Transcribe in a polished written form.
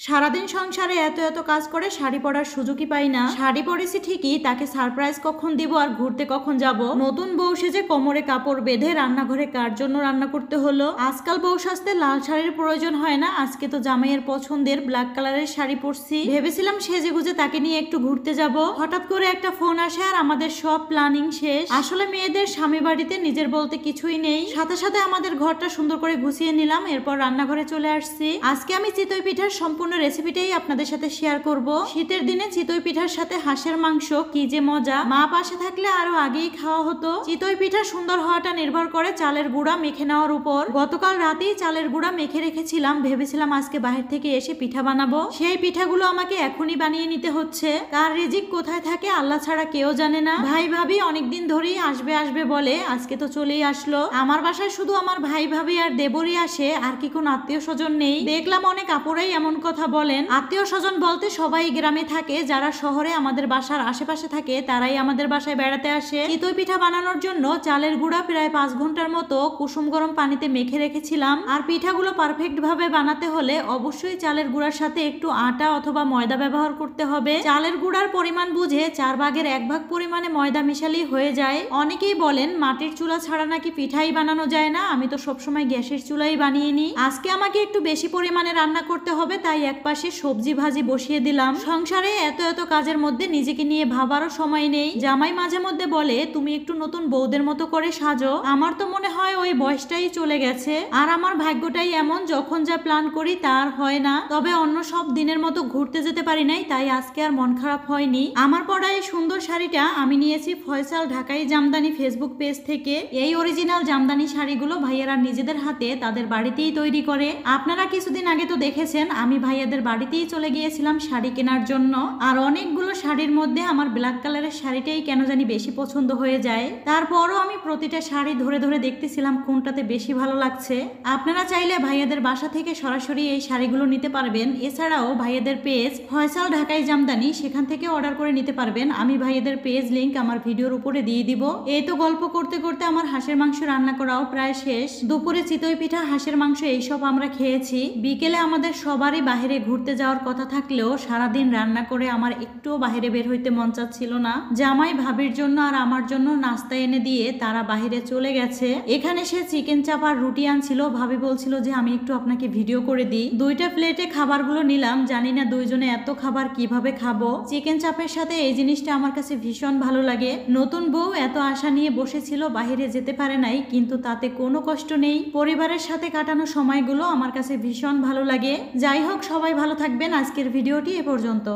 সারাদিন সংসারে এত এত কাজ করে শাড়ি পরার সুযোগই পাই না। শাড়ি পরেছি ঠিকই, তাকে সারপ্রাইজ কখন দিব আর ঘুরতে কখন যাব। নতুন বউ সেজে কোমরে কাপড় বেঁধে রান্নাঘরে কার জন্য রান্না করতে হলো। আজকাল বউ সাজতে লাল শাড়ির প্রয়োজন হয় না, আজকে তো জামাইয়ের পছন্দের ব্ল্যাক কালারের শাড়ি পরছি। ভেবেছিলাম সেজে গুজে তাকে নিয়ে একটু ঘুরতে যাব, হঠাৎ করে একটা ফোন আসে আর আমাদের সব প্ল্যানিং শেষ। আসলে মেয়েদের স্বামী বাড়িতে নিজের বলতে কিছুই নেই। সাথে সাথে আমাদের ঘরটা সুন্দর করে গুছিয়ে নিলাম, এরপর রান্নাঘরে চলে আসছি। আজকে আমি চিতই পিঠার সম্পূর্ণ রেসিপিটাই আপনাদের সাথে শেয়ার করব। শীতের দিনে চিতই পিঠার সাথে হাঁসের মাংস কি যে মজা, মা পাশে থাকলে আরো আগেই খাওয়া হতো। চিতই পিঠা সুন্দর হওয়াটা নির্ভর করে চালের গুঁড়া মেখে নেওয়ার উপর। গতকাল রাতেই চালের গুঁড়া মেখে রেখেছিলাম, ভেবেছিলাম আজকে বাহির থেকে এসে পিঠা বানাবো। সেই পিঠাগুলো আমাকে এখনই বানিয়ে নিতে হচ্ছে। কার রিজিক কোথায় থাকে আল্লাহ ছাড়া কেউ জানে না। ভাই ভাবি অনেকদিন ধরেই আসবে আসবে বলে, আজকে তো চলেই আসলো। আমার বাসায় শুধু আমার ভাই ভাবি আর দেবরই আসে, আর কি কোন আত্মীয় স্বজন নেই। দেখলাম অনেক আপুরাই এমন কথা বলেন। আত্মীয় স্বজন বলতে সবাই গ্রামে থাকে, যারা শহরে আমাদের বাসার আশেপাশে থাকে তারাই আমাদের বাসায় বেড়াতে আসে। চিতই পিঠা বানানোর জন্য চালের গুঁড়া প্রায় 5 ঘন্টার মতো কুসুম গরম পানিতে মেখে রেখেছিলাম। আর পিঠাগুলো পারফেক্ট ভাবে বানাতে হলে অবশ্যই চালের গুঁড়ার সাথে একটু আটা অথবা ময়দা ব্যবহার করতে হবে। চালের গুঁড়ার পরিমাণ বুঝে 4 ভাগের 1 ভাগ পরিমাণে ময়দা মিশালেই হয়ে যায়। অনেকেই বলেন মাটির চুলা ছাড়া নাকি পিঠাই বানানো যায় না, আমি তো সবসময় গ্যাসের চুলাই বানিয়ে নিই। আজকে আমাকে একটু বেশি পরিমাণে রান্না করতে হবে, তাই একপাশে সবজি ভাজি বসিয়ে দিলাম। সংসারে এত এত কাজের মধ্যে নিজেকে নিয়ে ভাবারও সময় নেই। জামাই মাঝে মধ্যে বলে তুমি একটু নতুন বউদের মতো করে সাজো। আমার তো মনে হয় ওই বয়সটাই চলে গেছে, আর আমার ভাগ্যটাই এমন যখন যা প্ল্যান করি তার হয় না। তবে অন্য সব দিনের মতো ঘুরতে যেতে পারি নাই, তাই আজকে আর মন খারাপ হয়নি। আমার পরা এই সুন্দর শাড়িটা আমি নিয়েছি ফয়সাল ঢাকাই জামদানি ফেসবুক পেজ থেকে। এই অরিজিনাল জামদানি শাড়িগুলো ভাইয়ারা নিজেদের হাতে তাদের বাড়িতেই তৈরি করে। আপনারা কিছুদিন আগে তো দেখেছেন আমি ভাইয়াদের বাড়িতেই চলে গিয়েছিলাম শাড়ি কেনার জন্য। আর অনেকগুলো শাড়ির মধ্যে আমার ব্ল্যাক কালারের শাড়িটাই কেন জানি বেশি পছন্দ হয়ে যায়। তারপরও আমি প্রতিটা শাড়ি ধরে ধরে দেখতেছিলাম কোনটাতে বেশি ভালো লাগছে। আপনারা চাইলে ভাইয়াদের বাসা থেকে সরাসরি এই শাড়িগুলো নিতে পারবেন। এছাড়াও ভাইয়াদের পেজ ফয়সাল ঢাকাই জামদানি, সেখান থেকে অর্ডার করে নিতে পারবেন। আমি ভাইয়াদের পেজ লিংক আমার ভিডিওর উপরে দিয়ে দিব। এই তো গল্প করতে করতে আমার হাঁসের মাংস রান্না করাও প্রায় শেষ। দুপুরে চিতই পিঠা, হাঁসের মাংস এইসব আমরা খেয়েছি। বিকেলে আমাদের সবারই বাহিরে ঘুরতে যাওয়ার কথা থাকলেও সারাদিন রান্না করে আমার একটুও বাহিরে বের হইতে মন চাচ্ছিল না। জামাই ভাবির জন্য আর আমার জন্য নাস্তা এনে দিয়ে তারা বাহিরে চলে গেছে। এখানে সে চিকেন চাপ আর রুটি আনছিল, ভাবি বলছিল যে আমি একটু আপনাকে ভিডিও করে দিই। 2টা প্লেটে খাবারগুলো নিলাম, জানি না দুইজনে এত খাবার কিভাবে খাবো। চিকেন চাপের সাথে এই জিনিসটা আমার কাছে ভীষণ ভালো লাগে। নতুন বউ এত আশা নিয়ে বসেছিল, বাহিরে যেতে পারে নাই, কিন্তু তাতে কোনো কষ্ট নেই। পরিবারের সাথে কাটানো সময়গুলো আমার কাছে ভীষণ ভালো লাগে। যাই হোক, সবাই ভালো থাকবেন। আজকের ভিডিওটি এ পর্যন্ত।